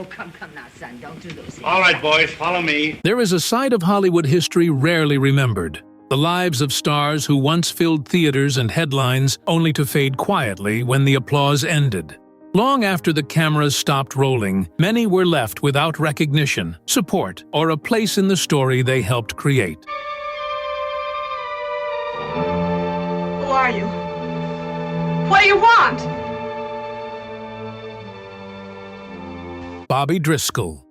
Oh, come now, son. Don't do those things. All right, boys, follow me. There is a side of Hollywood history rarely remembered. The lives of stars who once filled theaters and headlines only to fade quietly when the applause ended. Long after the cameras stopped rolling, many were left without recognition, support, or a place in the story they helped create. Who are you? What do you want? Bobby Driscoll.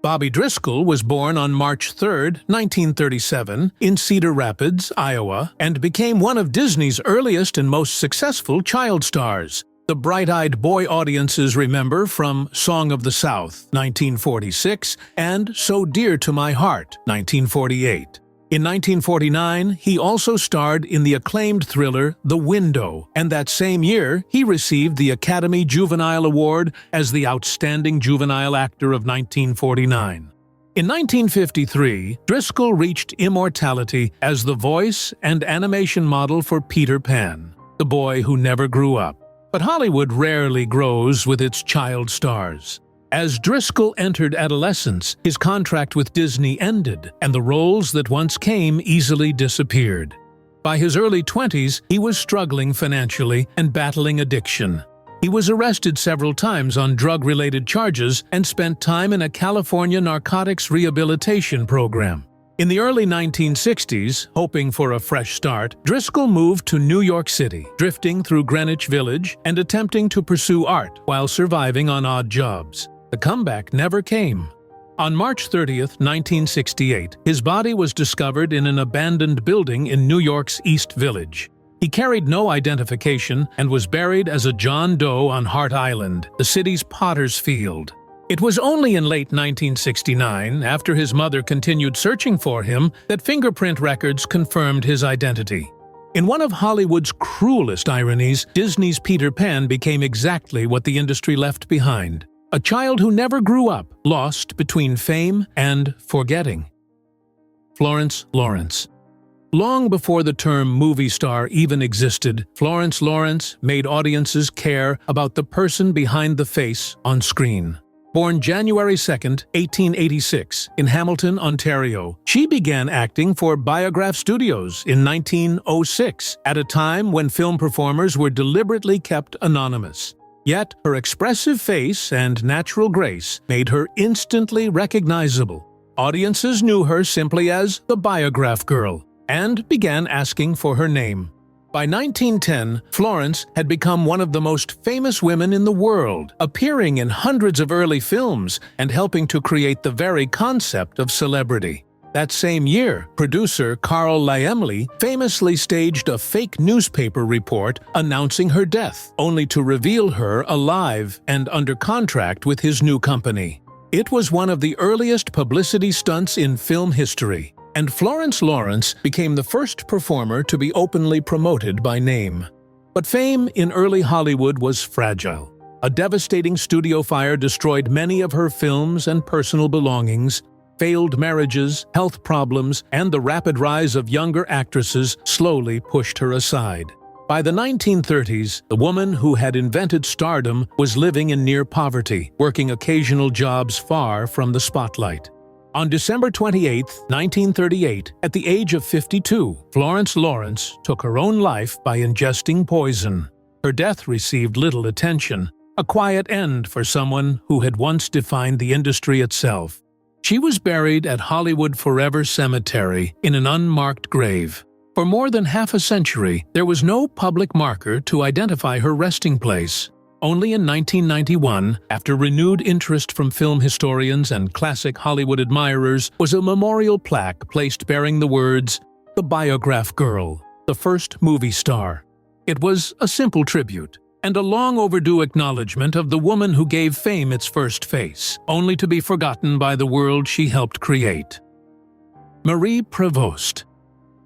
Bobby Driscoll was born on March 3, 1937, in Cedar Rapids, Iowa, and became one of Disney's earliest and most successful child stars. The bright-eyed boy audiences remember from Song of the South, 1946, and So Dear to My Heart, 1948. In 1949, he also starred in the acclaimed thriller The Window, and that same year, he received the Academy Juvenile Award as the Outstanding Juvenile Actor of 1949. In 1953, Driscoll reached immortality as the voice and animation model for Peter Pan, the boy who never grew up. But Hollywood rarely grows with its child stars. As Driscoll entered adolescence, his contract with Disney ended, and the roles that once came easily disappeared. By his early 20s, he was struggling financially and battling addiction. He was arrested several times on drug-related charges and spent time in a California narcotics rehabilitation program. In the early 1960s, hoping for a fresh start, Driscoll moved to New York City, drifting through Greenwich Village and attempting to pursue art while surviving on odd jobs. The comeback never came. On March 30, 1968, his body was discovered in an abandoned building in New York's East Village. He carried no identification and was buried as a John Doe on Hart Island, the city's potter's field. It was only in late 1969, after his mother continued searching for him, that fingerprint records confirmed his identity. In one of Hollywood's cruelest ironies, Disney's Peter Pan became exactly what the industry left behind: a child who never grew up, lost between fame and forgetting. Florence Lawrence. Long before the term movie star even existed, Florence Lawrence made audiences care about the person behind the face on screen. Born January 2, 1886, in Hamilton, Ontario, she began acting for Biograph Studios in 1906, at a time when film performers were deliberately kept anonymous. Yet, her expressive face and natural grace made her instantly recognizable. Audiences knew her simply as the Biograph Girl, and began asking for her name. By 1910, Florence had become one of the most famous women in the world, appearing in hundreds of early films and helping to create the very concept of celebrity. That same year, producer Carl Laemmle famously staged a fake newspaper report announcing her death, only to reveal her alive and under contract with his new company. It was one of the earliest publicity stunts in film history, and Florence Lawrence became the first performer to be openly promoted by name. But fame in early Hollywood was fragile. A devastating studio fire destroyed many of her films and personal belongings. Failed marriages, health problems, and the rapid rise of younger actresses slowly pushed her aside. By the 1930s, the woman who had invented stardom was living in near poverty, working occasional jobs far from the spotlight. On December 28, 1938, at the age of 52, Florence Lawrence took her own life by ingesting poison. Her death received little attention, a quiet end for someone who had once defined the industry itself. She was buried at Hollywood Forever Cemetery in an unmarked grave. For more than half a century, there was no public marker to identify her resting place. Only in 1991, after renewed interest from film historians and classic Hollywood admirers, was a memorial plaque placed bearing the words, "The Biograph Girl, the first movie star." It was a simple tribute, and a long-overdue acknowledgement of the woman who gave fame its first face, only to be forgotten by the world she helped create. Marie Prévost.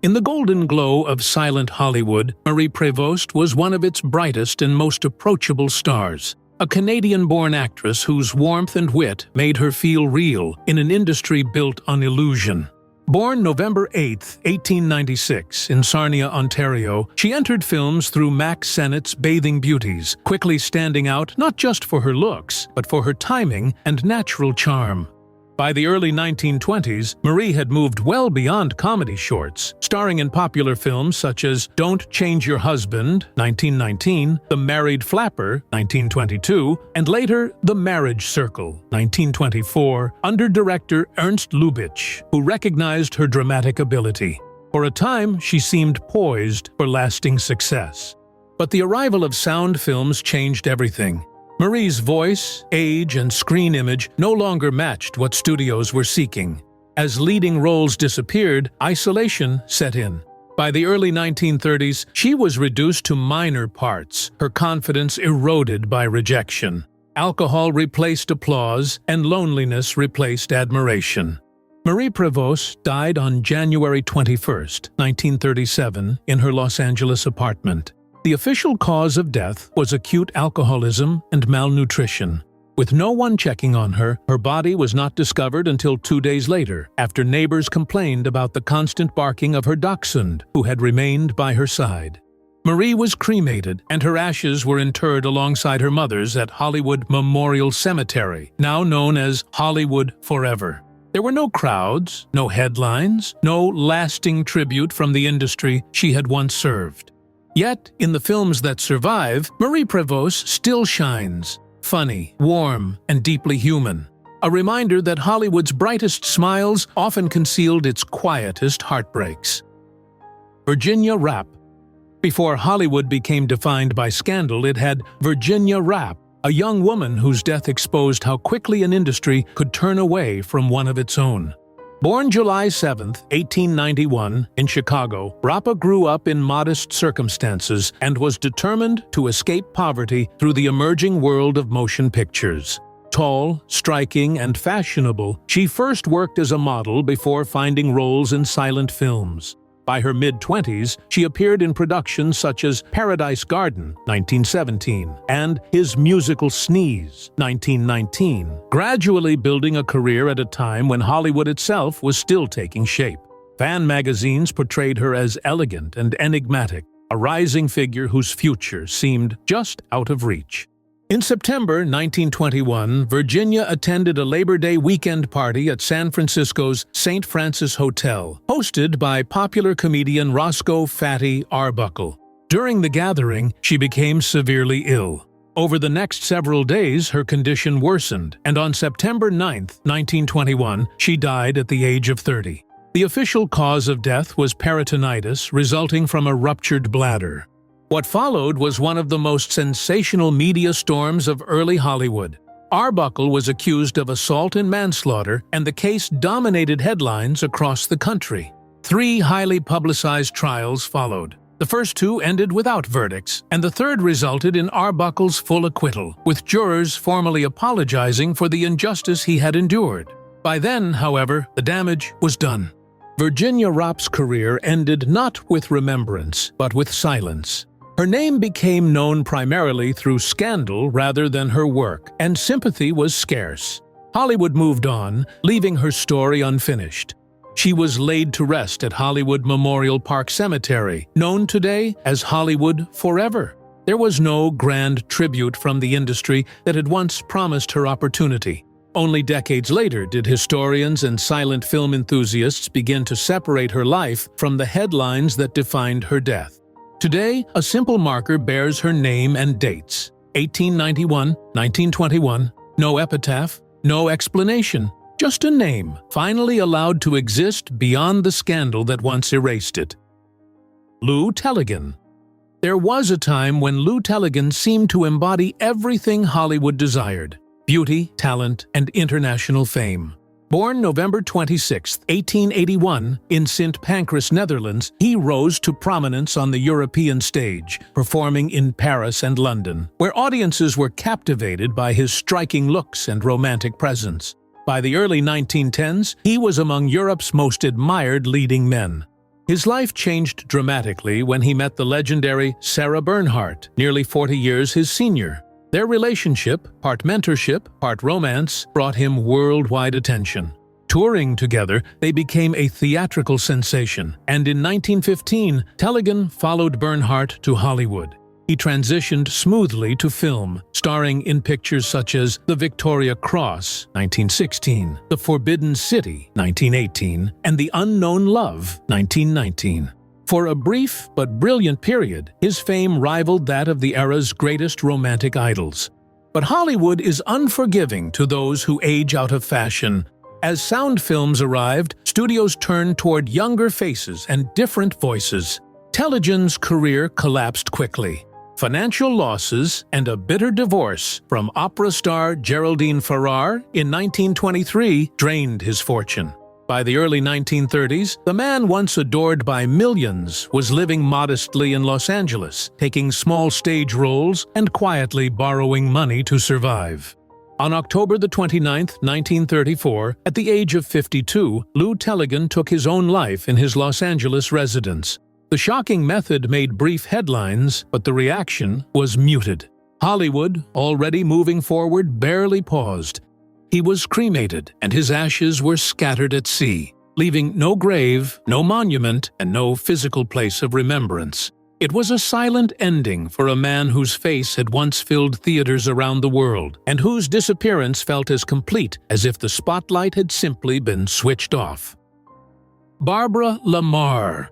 In the golden glow of silent Hollywood, Marie Prévost was one of its brightest and most approachable stars, a Canadian-born actress whose warmth and wit made her feel real in an industry built on illusion. Born November 8, 1896, in Sarnia, Ontario, she entered films through Mack Sennett's Bathing Beauties, quickly standing out not just for her looks, but for her timing and natural charm. By the early 1920s, Marie had moved well beyond comedy shorts, starring in popular films such as Don't Change Your Husband, 1919, The Married Flapper, 1922, and later The Marriage Circle, 1924, under director Ernst Lubitsch, who recognized her dramatic ability. For a time, she seemed poised for lasting success. But the arrival of sound films changed everything. Marie's voice, age, and screen image no longer matched what studios were seeking. As leading roles disappeared, isolation set in. By the early 1930s, she was reduced to minor parts, her confidence eroded by rejection. Alcohol replaced applause, and loneliness replaced admiration. Marie Prevost died on January 21, 1937, in her Los Angeles apartment. The official cause of death was acute alcoholism and malnutrition. With no one checking on her, her body was not discovered until 2 days later, after neighbors complained about the constant barking of her dachshund, who had remained by her side. Marie was cremated, and her ashes were interred alongside her mother's at Hollywood Memorial Cemetery, now known as Hollywood Forever. There were no crowds, no headlines, no lasting tribute from the industry she had once served. Yet, in the films that survive, Marie Prevost still shines, funny, warm, and deeply human. A reminder that Hollywood's brightest smiles often concealed its quietest heartbreaks. Virginia Rappe. Before Hollywood became defined by scandal, it had Virginia Rappe, a young woman whose death exposed how quickly an industry could turn away from one of its own. Born July 7, 1891, in Chicago, Rappe grew up in modest circumstances and was determined to escape poverty through the emerging world of motion pictures. Tall, striking, and fashionable, she first worked as a model before finding roles in silent films. By her mid-20s, she appeared in productions such as Paradise Garden, 1917, and His Musical Sneeze, 1919, gradually building a career at a time when Hollywood itself was still taking shape. Fan magazines portrayed her as elegant and enigmatic, a rising figure whose future seemed just out of reach. In September 1921, Virginia attended a Labor Day weekend party at San Francisco's St. Francis Hotel, hosted by popular comedian Roscoe "Fatty" Arbuckle. During the gathering, she became severely ill. Over the next several days, her condition worsened, and on September 9, 1921, she died at the age of 30. The official cause of death was peritonitis resulting from a ruptured bladder. What followed was one of the most sensational media storms of early Hollywood. Arbuckle was accused of assault and manslaughter, and the case dominated headlines across the country. 3 highly publicized trials followed. The first 2 ended without verdicts, and the third resulted in Arbuckle's full acquittal, with jurors formally apologizing for the injustice he had endured. By then, however, the damage was done. Virginia Rappe's career ended not with remembrance, but with silence. Her name became known primarily through scandal rather than her work, and sympathy was scarce. Hollywood moved on, leaving her story unfinished. She was laid to rest at Hollywood Memorial Park Cemetery, known today as Hollywood Forever. There was no grand tribute from the industry that had once promised her opportunity. Only decades later did historians and silent film enthusiasts begin to separate her life from the headlines that defined her death. Today, a simple marker bears her name and dates: 1891, 1921, no epitaph, no explanation, just a name, finally allowed to exist beyond the scandal that once erased it. Lou Tellegen. There was a time when Lou Tellegen seemed to embody everything Hollywood desired: beauty, talent, and international fame. Born November 26, 1881, in Sint Pancras, Netherlands, he rose to prominence on the European stage, performing in Paris and London, where audiences were captivated by his striking looks and romantic presence. By the early 1910s, he was among Europe's most admired leading men. His life changed dramatically when he met the legendary Sarah Bernhardt, nearly 40 years his senior. Their relationship, part mentorship, part romance, brought him worldwide attention. Touring together, they became a theatrical sensation, and in 1915, Tellegen followed Bernhardt to Hollywood. He transitioned smoothly to film, starring in pictures such as The Victoria Cross, 1916, The Forbidden City, 1918, and The Unknown Love, 1919. For a brief but brilliant period, his fame rivaled that of the era's greatest romantic idols. But Hollywood is unforgiving to those who age out of fashion. As sound films arrived, studios turned toward younger faces and different voices. Tellegen's career collapsed quickly. Financial losses and a bitter divorce from opera star Geraldine Farrar in 1923 drained his fortune. By the early 1930s, the man once adored by millions was living modestly in Los Angeles, taking small stage roles and quietly borrowing money to survive. On October 29, 1934, at the age of 52, Lou Tellegen took his own life in his Los Angeles residence. The shocking method made brief headlines, but the reaction was muted. Hollywood, already moving forward, barely paused. He was cremated, and his ashes were scattered at sea, leaving no grave, no monument, and no physical place of remembrance. It was a silent ending for a man whose face had once filled theaters around the world, and whose disappearance felt as complete as if the spotlight had simply been switched off. Barbara Lamar.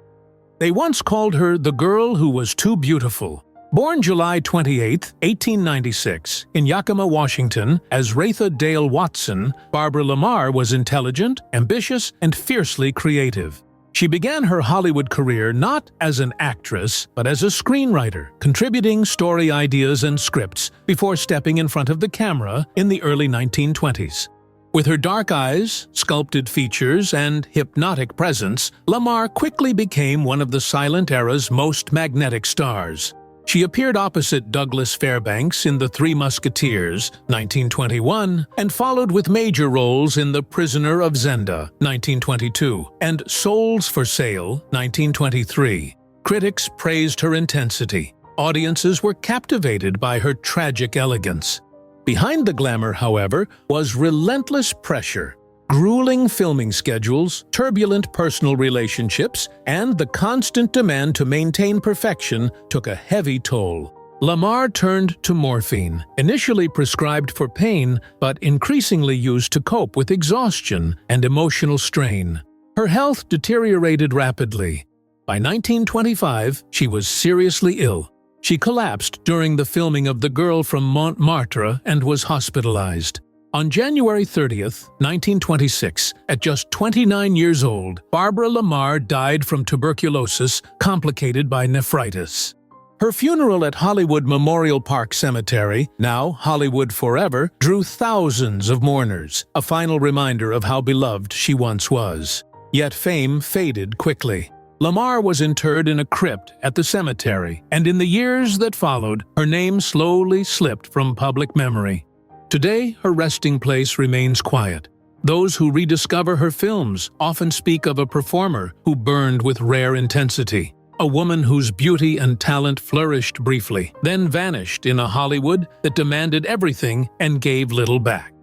They once called her the girl who was too beautiful. Born July 28, 1896, in Yakima, Washington, as Ratha Dale Watson, Barbara Lamar was intelligent, ambitious, and fiercely creative. She began her Hollywood career not as an actress, but as a screenwriter, contributing story ideas and scripts before stepping in front of the camera in the early 1920s. With her dark eyes, sculpted features, and hypnotic presence, Lamar quickly became one of the silent era's most magnetic stars. She appeared opposite Douglas Fairbanks in The Three Musketeers, 1921, and followed with major roles in The Prisoner of Zenda, 1922, and Souls for Sale, 1923. Critics praised her intensity. Audiences were captivated by her tragic elegance. Behind the glamour, however, was relentless pressure. Grueling filming schedules, turbulent personal relationships, and the constant demand to maintain perfection took a heavy toll. Lamar turned to morphine, initially prescribed for pain, but increasingly used to cope with exhaustion and emotional strain. Her health deteriorated rapidly. By 1925, she was seriously ill. She collapsed during the filming of The Girl from Montmartre and was hospitalized. On January 30, 1926, at just 29 years old, Barbara Lamar died from tuberculosis complicated by nephritis. Her funeral at Hollywood Memorial Park Cemetery, now Hollywood Forever, drew thousands of mourners, a final reminder of how beloved she once was. Yet fame faded quickly. Lamar was interred in a crypt at the cemetery, and in the years that followed, her name slowly slipped from public memory. Today, her resting place remains quiet. Those who rediscover her films often speak of a performer who burned with rare intensity, a woman whose beauty and talent flourished briefly, then vanished in a Hollywood that demanded everything and gave little back.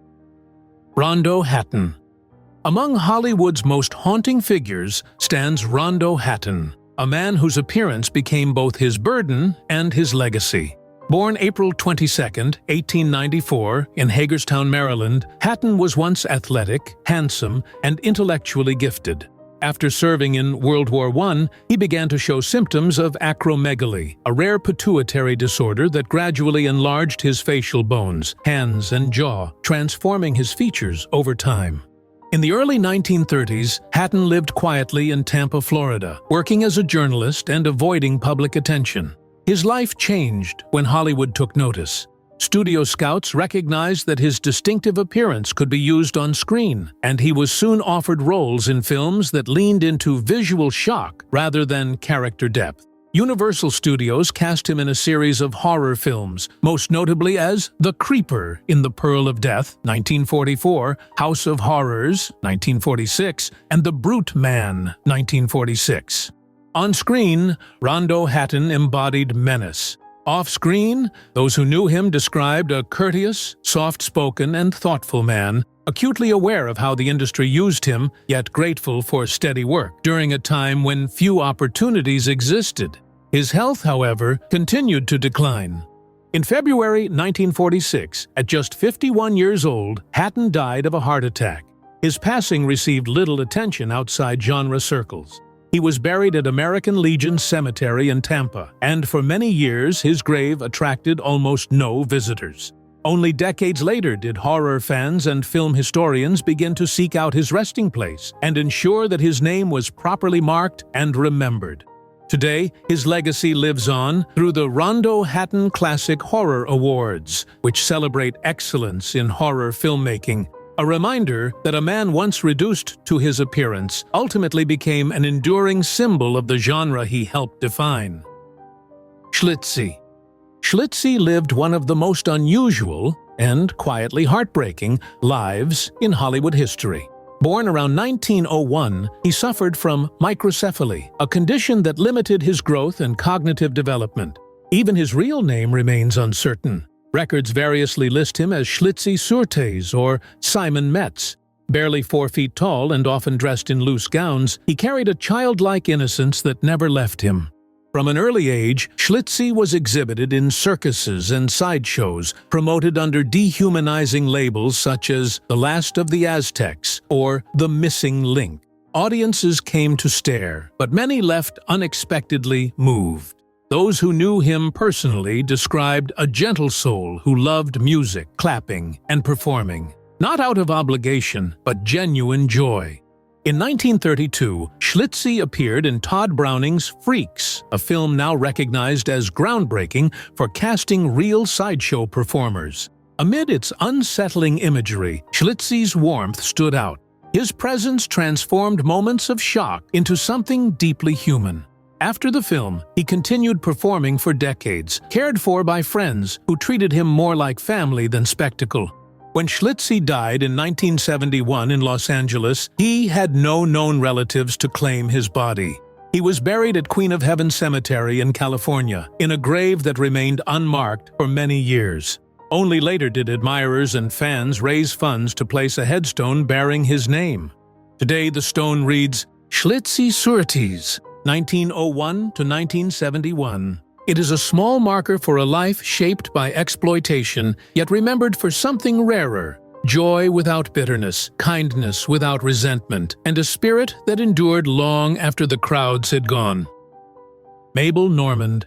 Rondo Hatton. Among Hollywood's most haunting figures stands Rondo Hatton, a man whose appearance became both his burden and his legacy. Born April 22, 1894, in Hagerstown, Maryland, Hatton was once athletic, handsome, and intellectually gifted. After serving in World War I, he began to show symptoms of acromegaly, a rare pituitary disorder that gradually enlarged his facial bones, hands, and jaw, transforming his features over time. In the early 1930s, Hatton lived quietly in Tampa, Florida, working as a journalist and avoiding public attention. His life changed when Hollywood took notice. Studio scouts recognized that his distinctive appearance could be used on screen, and he was soon offered roles in films that leaned into visual shock rather than character depth. Universal Studios cast him in a series of horror films, most notably as The Creeper in The Pearl of Death, 1944, House of Horrors, 1946, and The Brute Man, 1946. On screen, Rondo Hatton embodied menace. Off-screen, those who knew him described a courteous, soft-spoken, and thoughtful man, acutely aware of how the industry used him, yet grateful for steady work during a time when few opportunities existed. His health, however, continued to decline. In February 1946, at just 51 years old, Hatton died of a heart attack. His passing received little attention outside genre circles. He was buried at American Legion Cemetery in Tampa, and for many years his grave attracted almost no visitors. Only decades later did horror fans and film historians begin to seek out his resting place and ensure that his name was properly marked and remembered. Today, his legacy lives on through the Rondo Hatton Classic Horror Awards, which celebrate excellence in horror filmmaking, a reminder that a man once reduced to his appearance ultimately became an enduring symbol of the genre he helped define. Schlitzie. Schlitzie lived one of the most unusual and quietly heartbreaking lives in Hollywood history. Born around 1901, he suffered from microcephaly, a condition that limited his growth and cognitive development. Even his real name remains uncertain. Records variously list him as Schlitzie Surtees or Simon Metz. Barely 4 feet tall and often dressed in loose gowns, he carried a childlike innocence that never left him. From an early age, Schlitzie was exhibited in circuses and sideshows, promoted under dehumanizing labels such as The Last of the Aztecs or The Missing Link. Audiences came to stare, but many left unexpectedly moved. Those who knew him personally described a gentle soul who loved music, clapping, and performing, not out of obligation, but genuine joy. In 1932, Schlitzie appeared in Todd Browning's Freaks, a film now recognized as groundbreaking for casting real sideshow performers. Amid its unsettling imagery, Schlitzie's warmth stood out. His presence transformed moments of shock into something deeply human. After the film, he continued performing for decades, cared for by friends who treated him more like family than spectacle. When Schlitzie died in 1971 in Los Angeles, he had no known relatives to claim his body. He was buried at Queen of Heaven Cemetery in California, in a grave that remained unmarked for many years. Only later did admirers and fans raise funds to place a headstone bearing his name. Today the stone reads, Schlitzie Surtees, 1901 to 1971. It is a small marker for a life shaped by exploitation, yet remembered for something rarer: joy without bitterness, kindness without resentment, and a spirit that endured long after the crowds had gone. Mabel Normand.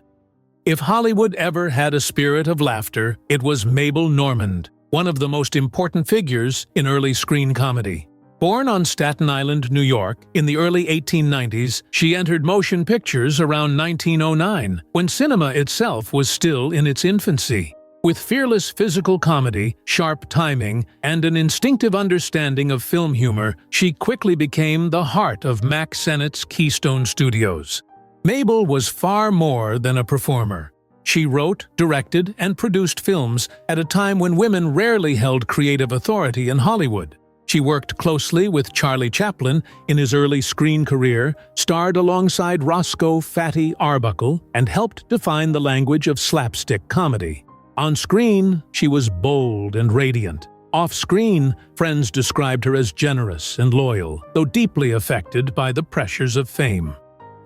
If Hollywood ever had a spirit of laughter, it was Mabel Normand, one of the most important figures in early screen comedy. Born on Staten Island, New York, in the early 1890s, she entered motion pictures around 1909, when cinema itself was still in its infancy. With fearless physical comedy, sharp timing, and an instinctive understanding of film humor, she quickly became the heart of Mack Sennett's Keystone Studios. Mabel was far more than a performer. She wrote, directed, and produced films at a time when women rarely held creative authority in Hollywood. She worked closely with Charlie Chaplin in his early screen career, starred alongside Roscoe "Fatty" Arbuckle, and helped define the language of slapstick comedy. On screen, she was bold and radiant. Off-screen, friends described her as generous and loyal, though deeply affected by the pressures of fame.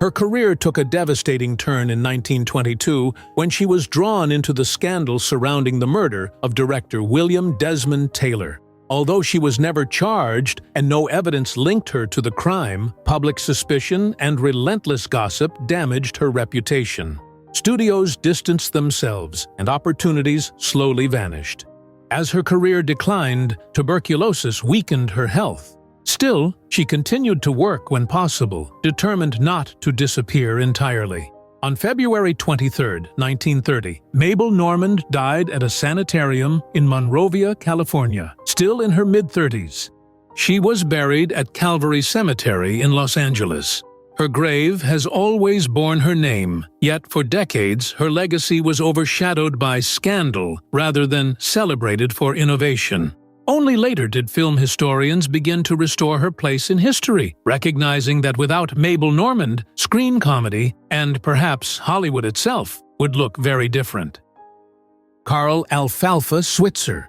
Her career took a devastating turn in 1922 when she was drawn into the scandal surrounding the murder of director William Desmond Taylor. Although she was never charged and no evidence linked her to the crime, public suspicion and relentless gossip damaged her reputation. Studios distanced themselves, and opportunities slowly vanished. As her career declined, tuberculosis weakened her health. Still, she continued to work when possible, determined not to disappear entirely. On February 23, 1930, Mabel Normand died at a sanitarium in Monrovia, California, still in her mid-30s. She was buried at Calvary Cemetery in Los Angeles. Her grave has always borne her name, yet for decades her legacy was overshadowed by scandal rather than celebrated for innovation. Only later did film historians begin to restore her place in history, recognizing that without Mabel Normand, screen comedy, and perhaps Hollywood itself, would look very different. Carl Alfalfa Switzer.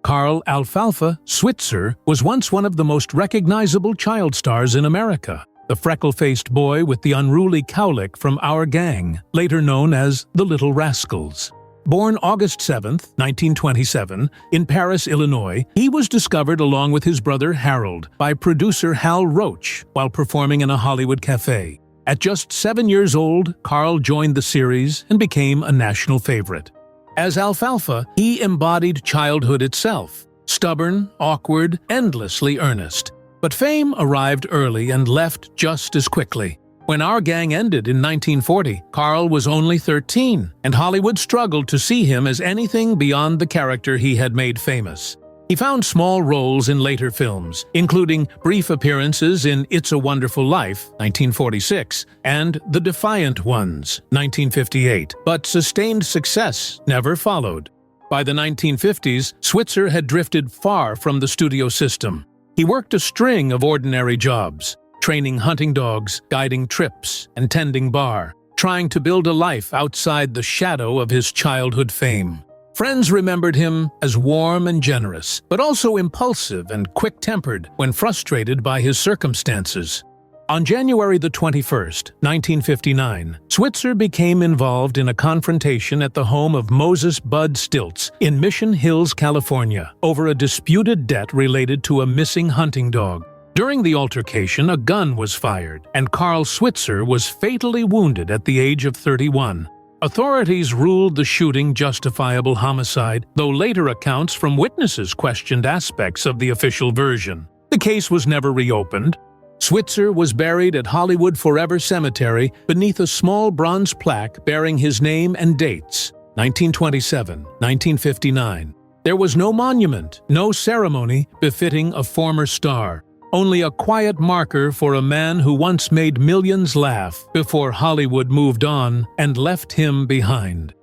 Carl "Alfalfa" Switzer was once one of the most recognizable child stars in America, the freckle-faced boy with the unruly cowlick from Our Gang, later known as the Little Rascals. Born August 7, 1927, in Paris, Illinois, he was discovered along with his brother Harold by producer Hal Roach while performing in a Hollywood cafe. At just 7 years old, Carl joined the series and became a national favorite. As Alfalfa, he embodied childhood itself, stubborn, awkward, endlessly earnest. But fame arrived early and left just as quickly. When Our Gang ended in 1940, Carl was only 13, and Hollywood struggled to see him as anything beyond the character he had made famous. He found small roles in later films, including brief appearances in It's a Wonderful Life, 1946, and The Defiant Ones, 1958, but sustained success never followed. By the 1950s, Switzer had drifted far from the studio system. He worked a string of ordinary jobs, training hunting dogs, guiding trips, and tending bar, trying to build a life outside the shadow of his childhood fame. Friends remembered him as warm and generous, but also impulsive and quick-tempered when frustrated by his circumstances. On January the 21st, 1959, Switzer became involved in a confrontation at the home of Moses Bud Stilts in Mission Hills, California, over a disputed debt related to a missing hunting dog. During the altercation, a gun was fired, and Carl Switzer was fatally wounded at the age of 31. Authorities ruled the shooting justifiable homicide, though later accounts from witnesses questioned aspects of the official version. The case was never reopened. Switzer was buried at Hollywood Forever Cemetery beneath a small bronze plaque bearing his name and dates, 1927, 1959. There was no monument, no ceremony befitting a former star. Only a quiet marker for a man who once made millions laugh before Hollywood moved on and left him behind.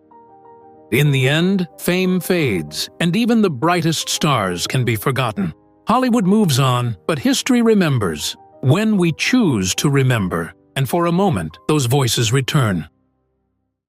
In the end, fame fades, and even the brightest stars can be forgotten. Hollywood moves on, but history remembers when we choose to remember, and for a moment, those voices return.